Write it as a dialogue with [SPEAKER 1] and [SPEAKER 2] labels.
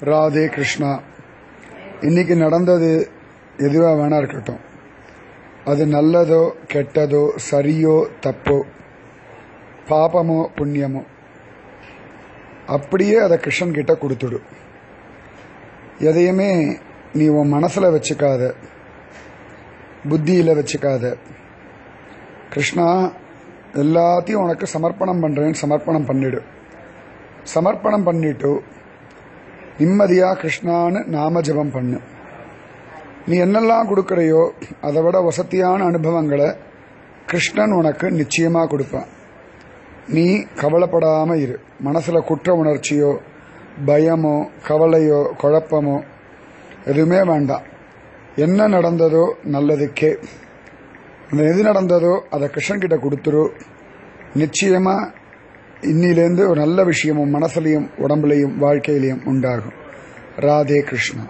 [SPEAKER 1] ராதே கிருஷ்ணா. இன்னைக்கு நடந்தது எதுவாக வேணா இருக்கட்டும், அது நல்லதோ கெட்டதோ சரியோ தப்போ பாபமோ புண்ணியமோ அப்படியே அதை கிருஷ்ணன் கிட்ட கொடுத்துடு. எதையுமே நீ உன் மனசில் வச்சுக்காத, புத்தியில் வச்சுக்காத. கிருஷ்ணா எல்லாத்தையும் உனக்கு சமர்ப்பணம் பண்ணுறேன்னு சமர்ப்பணம் பண்ணிடு. சமர்ப்பணம் பண்ணிட்டு நிம்மதியாக கிருஷ்ணான்னு நாம ஜபம் பண்ணு. நீ என்னெல்லாம் கொடுக்குறையோ அதை விட வசதியான அனுபவங்களை கிருஷ்ணன் உனக்கு நிச்சயமாக கொடுப்பான். நீ கவலைப்படாமல் இரு. மனசில் குற்ற உணர்ச்சியோ பயமோ கவலையோ குழப்பமோ எதுவுமே வேண்டாம். என்ன நடந்ததோ நல்லதுக்கே. எது நடந்ததோ அதை கிருஷ்ணன்கிட்ட கொடுத்துரு. நிச்சயமாக இன்னிலேருந்து ஒரு நல்ல விஷயமும் மனசுலையும் உடம்புலையும் வாழ்க்கையிலையும் உண்டாகும். ராதே கிருஷ்ணா.